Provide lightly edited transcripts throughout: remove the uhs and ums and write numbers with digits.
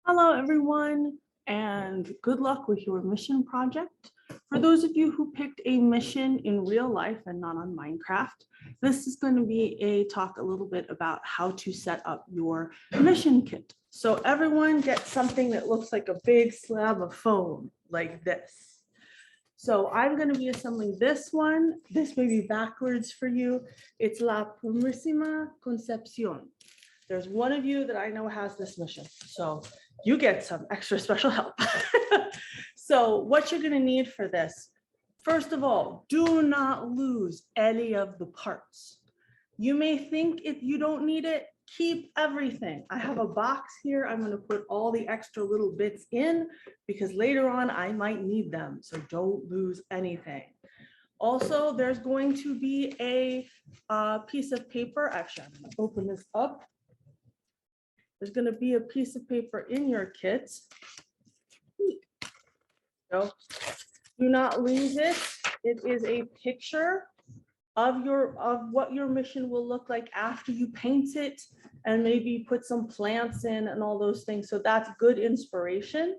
Hello, everyone, and good luck with your mission project. For those of you who picked a mission in real life and not on Minecraft, this is going to be a talk a little bit about how to set up your mission kit. So everyone gets something that looks like a big slab of foam like this. So I'm going to be assembling this one. This may be backwards for you. It's La Primísima Concepción. There's one of you that I know has this mission. So you get some extra special help. So what you're going to need for this, first of all, do not lose any of the parts. You may think if you don't need it, keep everything. I have a box here. I'm going to put all the extra little bits in because later on I might need them. So don't lose anything. Also, there's going to be a piece of paper. Actually, I'm going to open this up. There's going to be a piece of paper in your kit. So do not lose it. It is a picture of what your mission will look like after you paint it and maybe put some plants in and all those things. So that's good inspiration.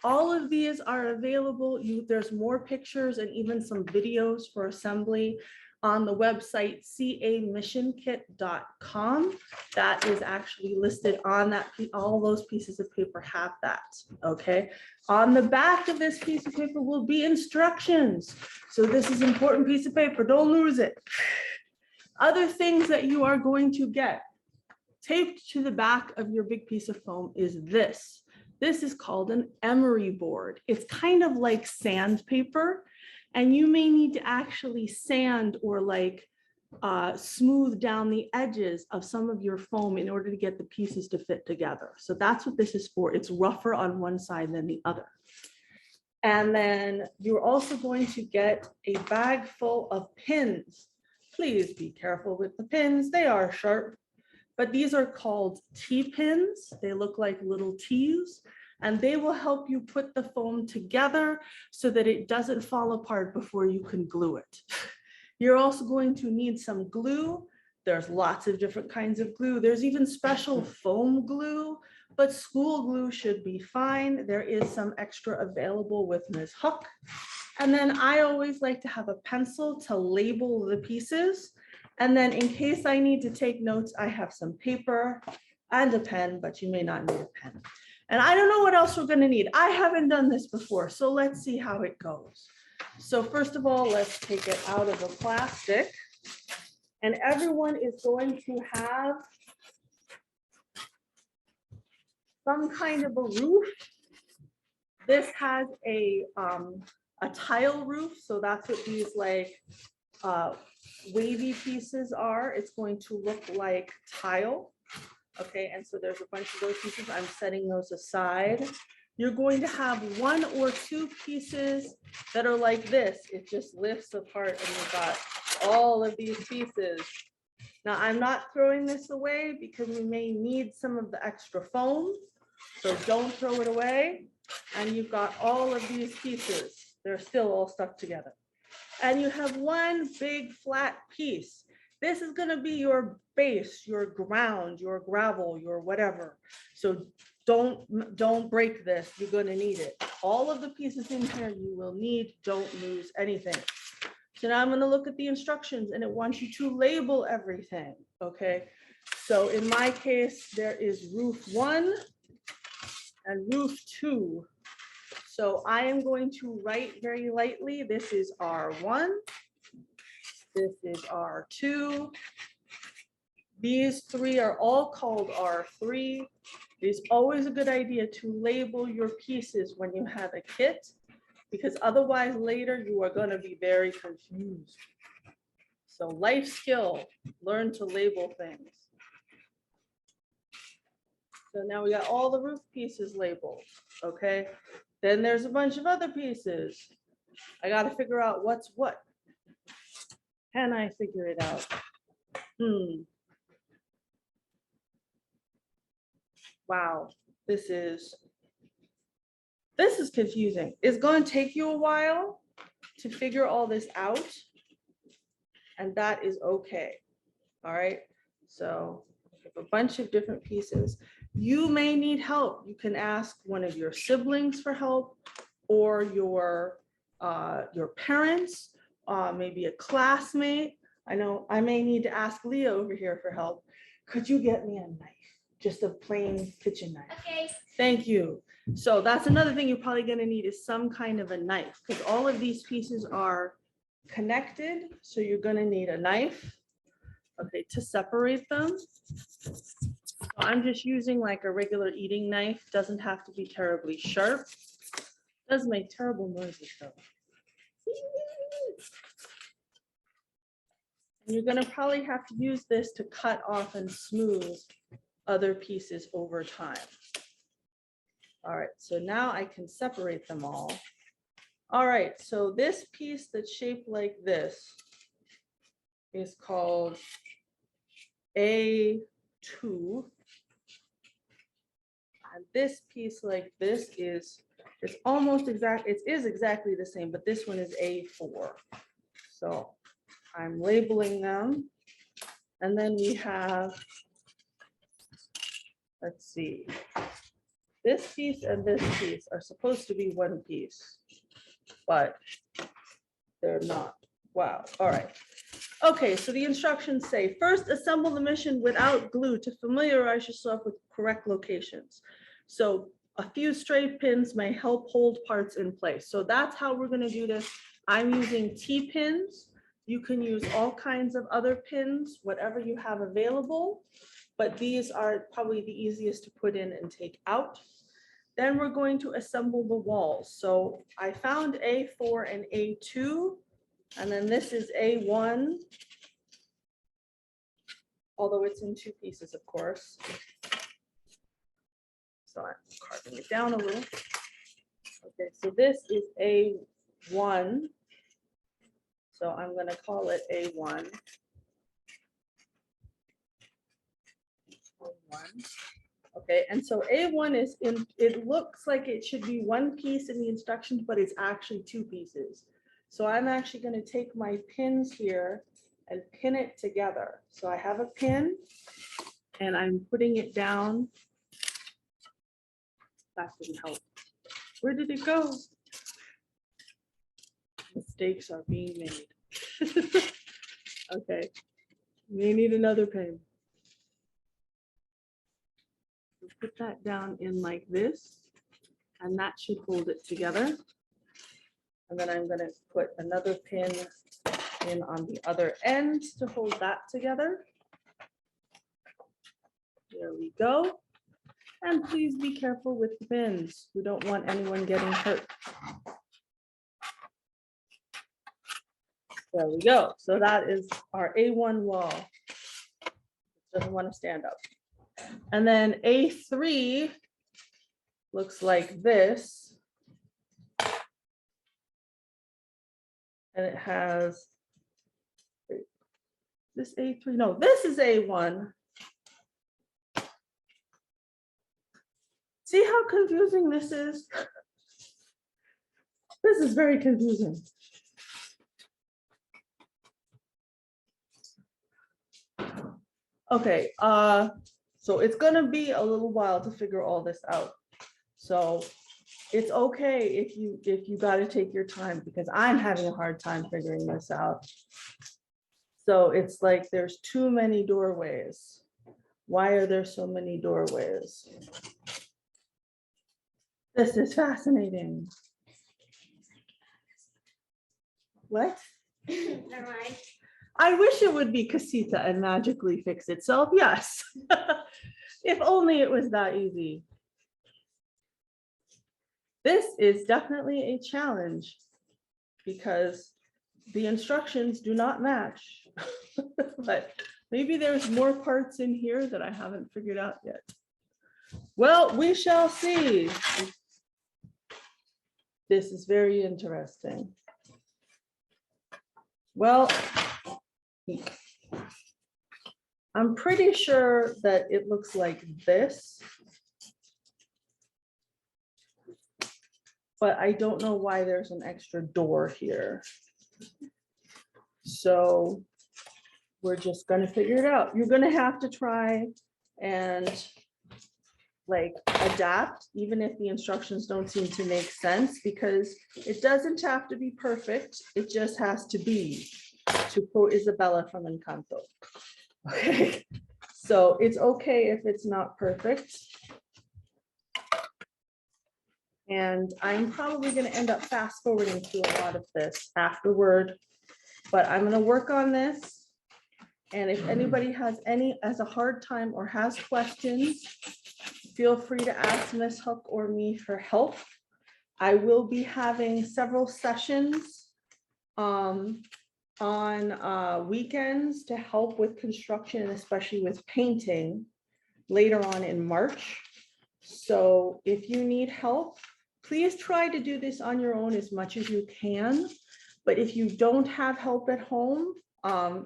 All of these are available. There's more pictures and even some videos for assembly on the website camissionkit.com. That is actually listed on that. All those pieces of paper have that. Okay. On the back of this piece of paper will be instructions. So this is an important piece of paper. Don't lose it. Other things that you are going to get taped to the back of your big piece of foam is this. This is called an emery board. It's kind of like sandpaper. And you may need to actually sand or smooth down the edges of some of your foam in order to get the pieces to fit together. So that's what this is for. It's rougher on one side than the other. And then you're also going to get a bag full of pins. Please be careful with the pins. They are sharp, but these are called T-pins. They look like little T's. And they will help you put the foam together so that it doesn't fall apart before you can glue it. You're also going to need some glue. There's lots of different kinds of glue. There's even special foam glue, but school glue should be fine. There is some extra available with Ms. Hook. And then I always like to have a pencil to label the pieces. And then in case I need to take notes, I have some paper and a pen, but you may not need a pen. And I don't know what else we're going to need. I haven't done this before, so let's see how it goes. So first of all, let's take it out of the plastic. And everyone is going to have some kind of a roof. This has a tile roof, so that's what these wavy pieces are. It's going to look like tile. Okay, and so there's a bunch of those pieces. I'm setting those aside. You're going to have one or two pieces that are like this. It just lifts apart and you've got all of these pieces. Now I'm not throwing this away because we may need some of the extra foam. So don't throw it away. And you've got all of these pieces. They're still all stuck together. And you have one big flat piece. This is going to be your base, your ground, your gravel, your whatever. So don't break this. You're going to need it. All of the pieces in here you will need. Don't lose anything. So now I'm going to look at the instructions and it wants you to label everything. Okay. So in my case, there is roof 1 and roof 2. So I am going to write very lightly. This is R1. This is R2. These 3 are all called R3. It's always a good idea to label your pieces when you have a kit, because otherwise later you are going to be very confused. So life skill, learn to label things. So now we got all the roof pieces labeled, okay? Then there's a bunch of other pieces. I got to figure out what's what. Can I figure it out? Wow, this is confusing. It's going to take you a while to figure all this out, and that is okay. All right, so have a bunch of different pieces. You may need help. You can ask one of your siblings for help, or your parents, maybe a classmate. I know I may need to ask Leah over here for help. Could you get me a knife? Just a plain kitchen knife. Okay. Thank you. So that's another thing you're probably going to need is some kind of a knife, because all of these pieces are connected. So you're going to need a knife, okay, to separate them. So I'm just using like a regular eating knife. Doesn't have to be terribly sharp. Does make terrible noises though. And you're going to probably have to use this to cut off and smooth other pieces over time. All right, so now I can separate them all. All right, so this piece that's shaped like this is called A2. And this piece like this is, it's almost exact, it is exactly the same, but this one is A4. So I'm labeling them. And then we have, let's see, this piece and this piece are supposed to be one piece, but they're not. Wow. All right. Okay, so the instructions say, first assemble the mission without glue to familiarize yourself with correct locations. So a few stray pins may help hold parts in place. So that's how we're going to do this. I'm using T-pins. You can use all kinds of other pins, whatever you have available, but these are probably the easiest to put in and take out. Then we're going to assemble the walls. So I found A4 and A2, and then this is A1, although it's in two pieces, of course. So I'm carving it down a little. Okay, so this is A1. So I'm going to call it A1. Okay, and so A1 is in, it looks like it should be one piece in the instructions, but it's actually two pieces. So I'm actually going to take my pins here and pin it together. So I have a pin and I'm putting it down. That didn't help. Where did it go? Mistakes are being made. Okay, we need another pin. Put that down in like this, and that should hold it together. And then I'm going to put another pin in on the other end to hold that together. There we go. And please be careful with the pins. We don't want anyone getting hurt. There we go. So that is our A1 wall. Doesn't want to stand up. And then A3 looks like this. And it has this A3. No, this is A1. See how confusing this is? This is very confusing. Okay, so it's gonna be a little while to figure all this out. So it's okay if you gotta take your time, because I'm having a hard time figuring this out. So it's like there's too many doorways. Why are there so many doorways? This is fascinating. What? Never mind. I wish it would be casita and magically fix itself. Yes. If only it was that easy. This is definitely a challenge because the instructions do not match. But maybe there's more parts in here that I haven't figured out yet. Well, we shall see. This is very interesting. Well, I'm pretty sure that it looks like this, but I don't know why there's an extra door here. So we're just going to figure it out. You're going to have to try and like adapt, even if the instructions don't seem to make sense, because it doesn't have to be perfect. It just has to be, to quote Isabella from Encanto. Okay, so it's okay if it's not perfect. And I'm probably going to end up fast forwarding through a lot of this afterward, but I'm going to work on this. And if anybody has a hard time or has questions, feel free to ask Ms. Hook or me for help. I will be having several sessions on weekends to help with construction, and especially with painting later on in March. So if you need help, please try to do this on your own as much as you can. But if you don't have help at home,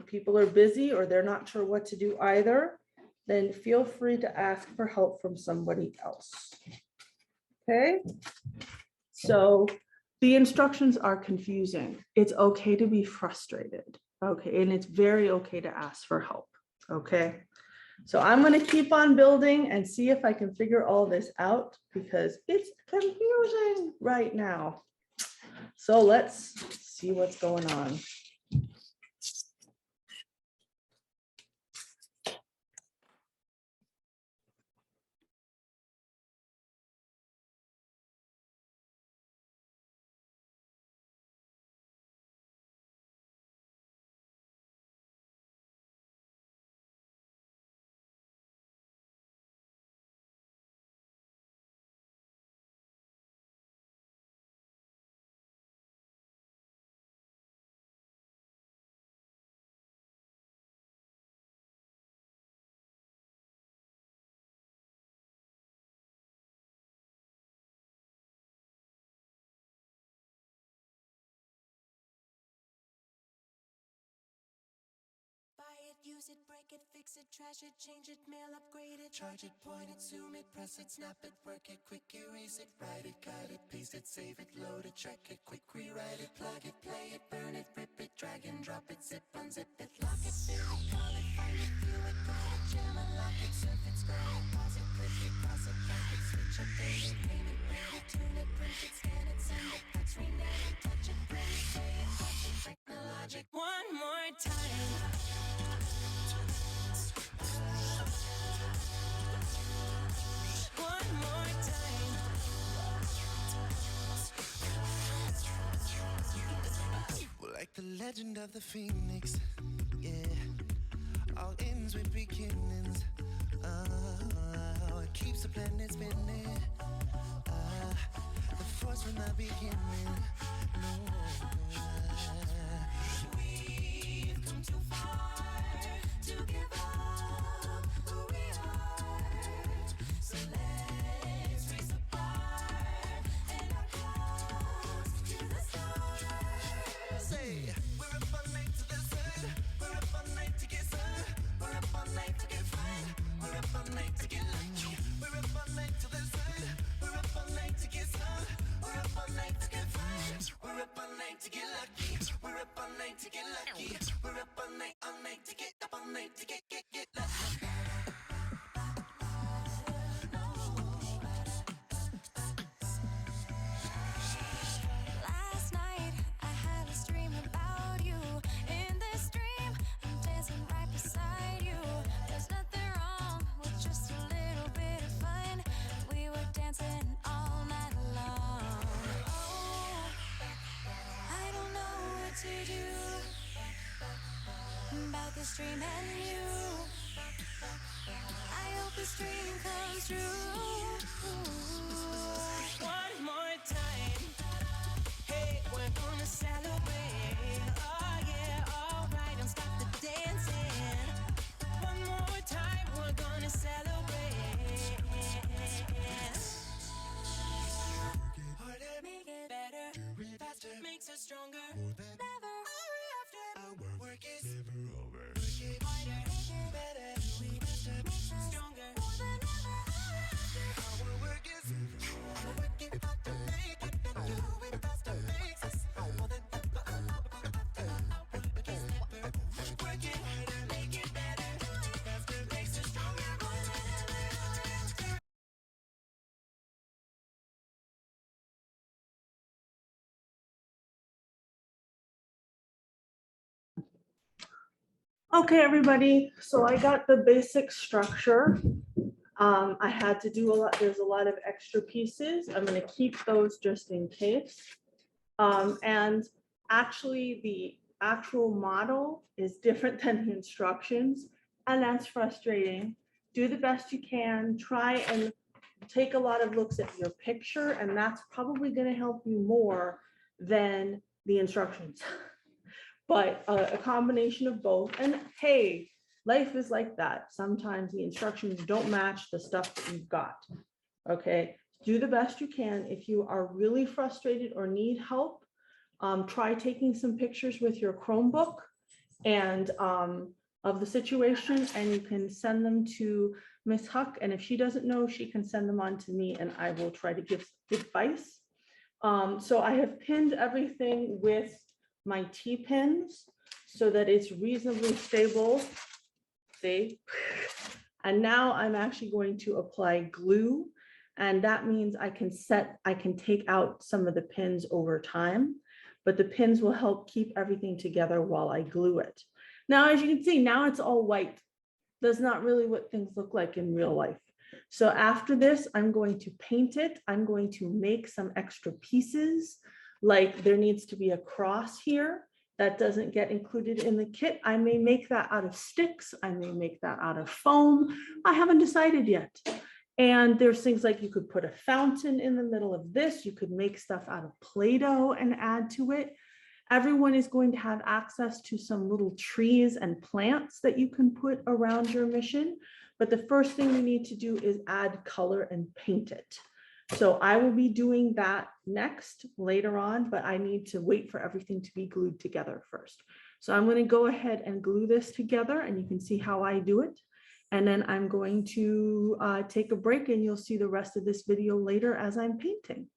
people are busy or they're not sure what to do either, then feel free to ask for help from somebody else. Okay, so the instructions are confusing. It's okay to be frustrated. Okay, and it's very okay to ask for help. Okay, so I'm going to keep on building and see if I can figure all this out, because it's confusing right now. So let's see what's going on. Use it, break it, fix it, trash it, change it, mail, upgrade it, charge it, point it, zoom it, press it, snap it, work it, quick erase it, write it, cut it, paste it, save it, load it, check it, quick rewrite it, plug it, play it, burn it, rip it, drag and drop it, zip, unzip it, lock it, fill it, call it, find it, view it, grab it, jam it, lock it, surf it, scroll it, pause it, click it, cross it, back it, switch, update it, name it, rate it, tune it, print it, scan it, send it, fax, rename it, touch it, print it, play it, watch it, technologic. One more time. One more time. Like the legend of the phoenix, yeah. All ends with beginnings. It keeps the planet spinning. The force from the beginning. No. We've come too far to give up who we are. So let's raise the bar and our close to the stars. Say, we're up all night to the sun. We're up all night to get sun. We're up all night to get fun. We're up all night to get lucky. We're up all night to the sun. We're up all night to get sun. We're up all night to get fun. We're up all night to get lucky. We're up all night to get lucky. We're up all night to get up all night to get lucky. Last night I had a dream about you. In this dream I'm dancing right beside you. There's nothing wrong with just a little bit of fun. We were dancing all night long. Oh, I don't know what to do about this dream and you. I hope this dream comes true. One more time. Hey, we're gonna celebrate. Oh yeah, alright, don't stop the dancing. One more time, we're gonna celebrate. Harder, make it better, faster, makes us stronger. Never, our work is never over. Work it harder, make it better, faster, makes us stronger. Our work is never over. Work it harder, make it better, do it faster, makes us more than ever. Work it harder, make it better, faster, makes us stronger. Okay, everybody, so I got the basic structure. I had to do a lot, there's a lot of extra pieces. I'm gonna keep those just in case. And actually, the actual model is different than the instructions, and that's frustrating. Do the best you can, try and take a lot of looks at your picture, and that's probably gonna help you more than the instructions. But a combination of both, and hey, life is like that. Sometimes the instructions don't match the stuff that you've got. Okay, do the best you can. If you are really frustrated or need help, try taking some pictures with your Chromebook and of the situation, and you can send them to Miss Huck. And if she doesn't know, she can send them on to me, and I will try to give advice. So I have pinned everything with my T-pins so that it's reasonably stable. See? And now I'm actually going to apply glue. And that means I can take out some of the pins over time, but the pins will help keep everything together while I glue it. Now, as you can see, now it's all white. That's not really what things look like in real life. So after this, I'm going to paint it. I'm going to make some extra pieces. Like there needs to be a cross here that doesn't get included in the kit. I may make that out of sticks. I may make that out of foam. I haven't decided yet. And there's things like you could put a fountain in the middle of this. You could make stuff out of Play-Doh and add to it. Everyone is going to have access to some little trees and plants that you can put around your mission. But the first thing we need to do is add color and paint it. So I will be doing that next later on, but I need to wait for everything to be glued together first. So I'm going to go ahead and glue this together, and you can see how I do it. And then I'm going to take a break, and you'll see the rest of this video later as I'm painting.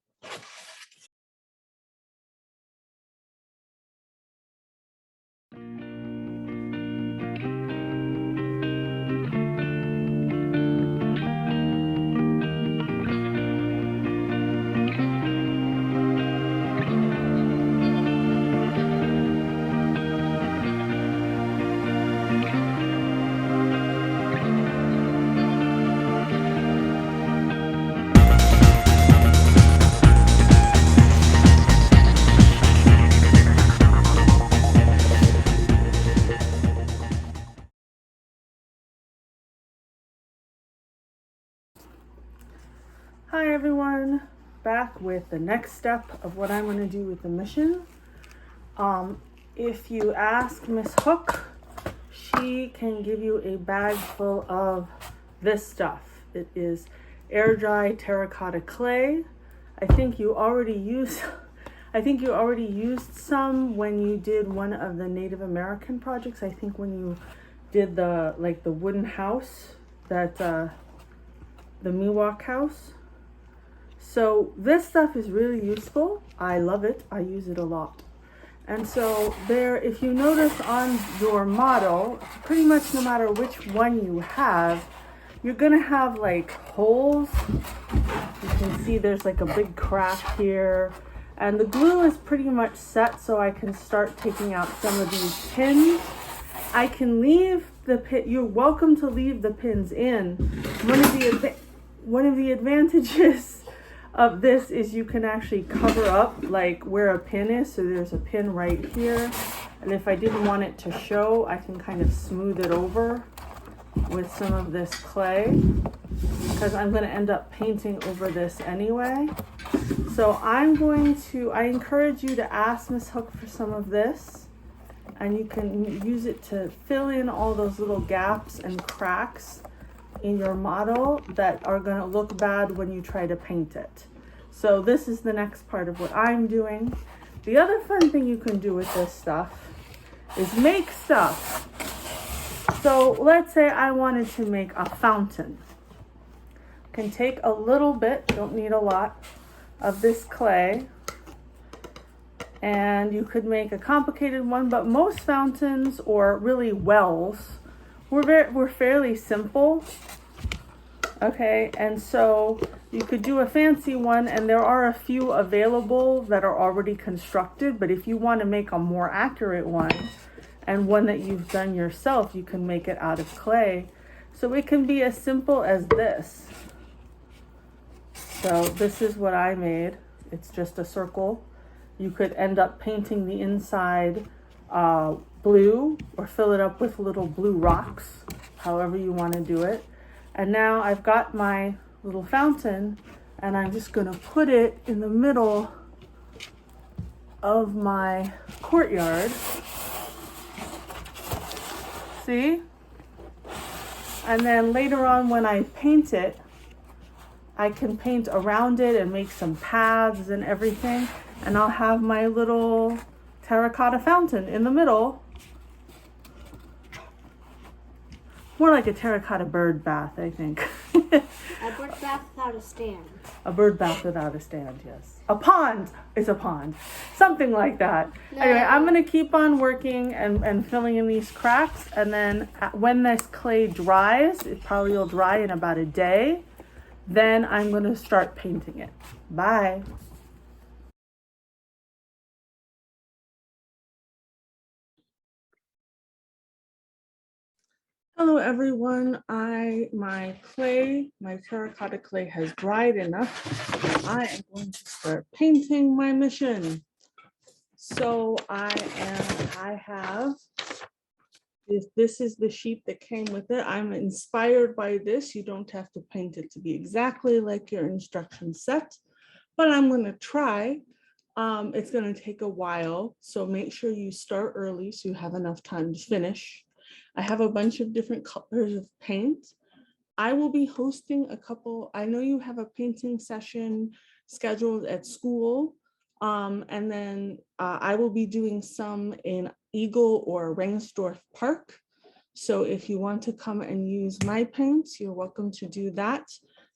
Hi everyone, back with the next step of what I'm going to do with the mission. If you ask Miss Hook, she can give you a bag full of this stuff. It is air dry terracotta clay. I think you already used some when you did one of the Native American projects. I think when you did the wooden house, that the Miwok house. So this stuff is really useful. I love it. I use it a lot. And so there, if you notice on your model, pretty much no matter which one you have, you're gonna have like holes. You can see there's like a big crack here. And the glue is pretty much set, so I can start taking out some of these pins. I can leave the pin, you're welcome to leave the pins in. One of the advantages of this is you can actually cover up like where a pin is. So there's a pin right here. And if I didn't want it to show, I can kind of smooth it over with some of this clay, because I'm going to end up painting over this anyway. So I encourage you to ask Miss Hook for some of this, and you can use it to fill in all those little gaps and cracks in your model that are going to look bad when you try to paint it. So this is the next part of what I'm doing. The other fun thing you can do with this stuff is make stuff. So let's say I wanted to make a fountain. Can take a little bit, don't need a lot, of this clay, and you could make a complicated one, but most fountains, or really wells, were fairly simple. Okay, and so you could do a fancy one, and there are a few available that are already constructed, but if you want to make a more accurate one and one that you've done yourself, you can make it out of clay. So it can be as simple as this. So this is what I made. It's just a circle. You could end up painting the inside blue or fill it up with little blue rocks, however you want to do it. And now I've got my little fountain, and I'm just going to put it in the middle of my courtyard. See? And then later on when I paint it, I can paint around it and make some paths and everything. And I'll have my little terracotta fountain in the middle. More like a terracotta bird bath, I think. A bird bath without a stand. A bird bath without a stand, yes. A pond is a pond. Something like that. No. Anyway, I'm going to keep on working and filling in these cracks. And then when this clay dries, it probably will dry in about a day. Then I'm going to start painting it. Bye. Hello everyone. My terracotta clay has dried enough. I am going to start painting my mission. So I have this is the sheet that came with it. I'm inspired by this. You don't have to paint it to be exactly like your instruction set, but I'm going to try. It's going to take a while, so make sure you start early so you have enough time to finish. I have a bunch of different colors of paint. I will be hosting a couple. I know you have a painting session scheduled at school, and then I will be doing some in Eagle or Rengsdorf Park. So if you want to come and use my paints, you're welcome to do that.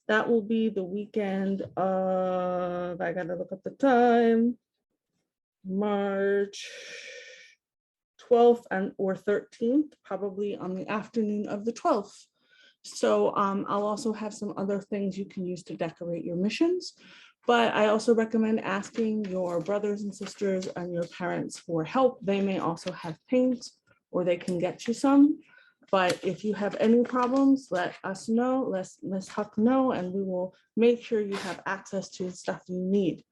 That will be the weekend of, I gotta look up the time, March 12th or 13th, probably on the afternoon of the 12th. So I'll also have some other things you can use to decorate your missions. But I also recommend asking your brothers and sisters and your parents for help. They may also have paint or they can get you some. But if you have any problems, let us know, let Ms. Huck know, and we will make sure you have access to the stuff you need.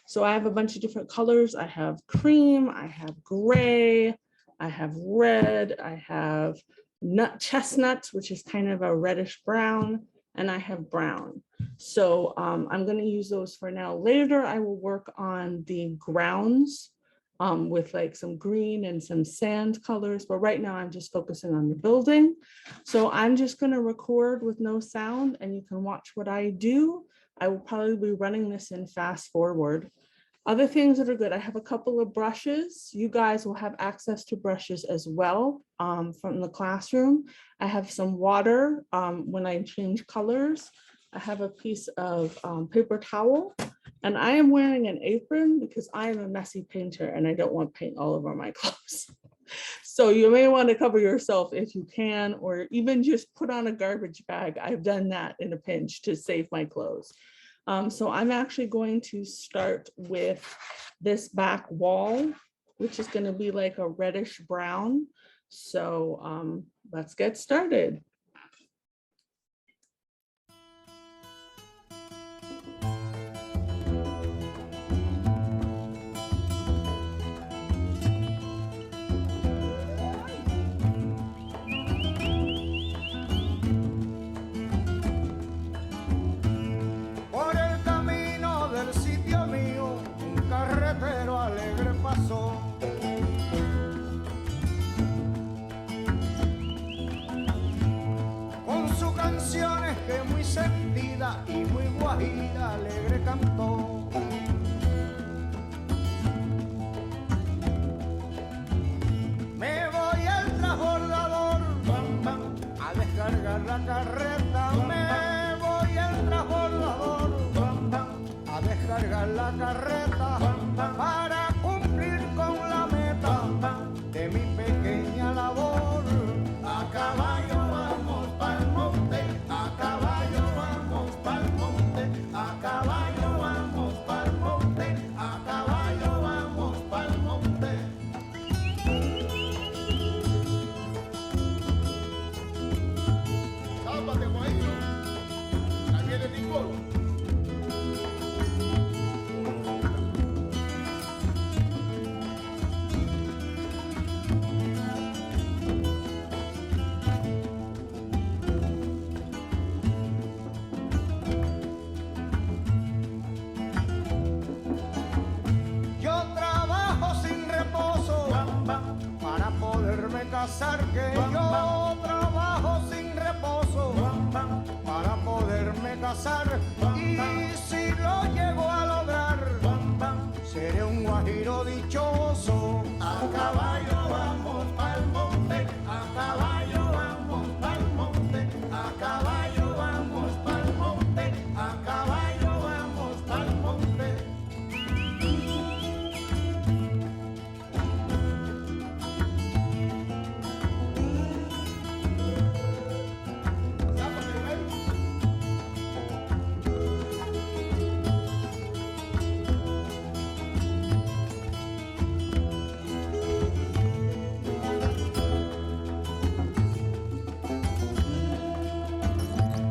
So I have a bunch of different colors. I have cream, I have gray, I have red, I have chestnut, which is kind of a reddish brown, and I have brown. So I'm going to use those for now. Later, I will work on the grounds with like some green and some sand colors, but right now I'm just focusing on the building. So I'm just going to record with no sound, and you can watch what I do. I will probably be running this in fast forward. Other things that are good, I have a couple of brushes. You guys will have access to brushes as well from the classroom. I have some water when I change colors. I have a piece of paper towel, and I am wearing an apron because I am a messy painter and I don't want paint all over my clothes. So you may want to cover yourself if you can, or even just put on a garbage bag. I've done that in a pinch to save my clothes. So I'm actually going to start with this back wall, which is going to be like a reddish brown. So let's get started. Y muy guajira, alegre cantó. Me voy al transbordador a descargar la carreta. Me voy al transbordador a descargar la carreta para cumplir con la meta de mi pequeña labor. A caballo vamos pa'l monte, a caballo vamos pa'l monte, a caballo vamos casar, que yo trabajo sin reposo para poderme casar.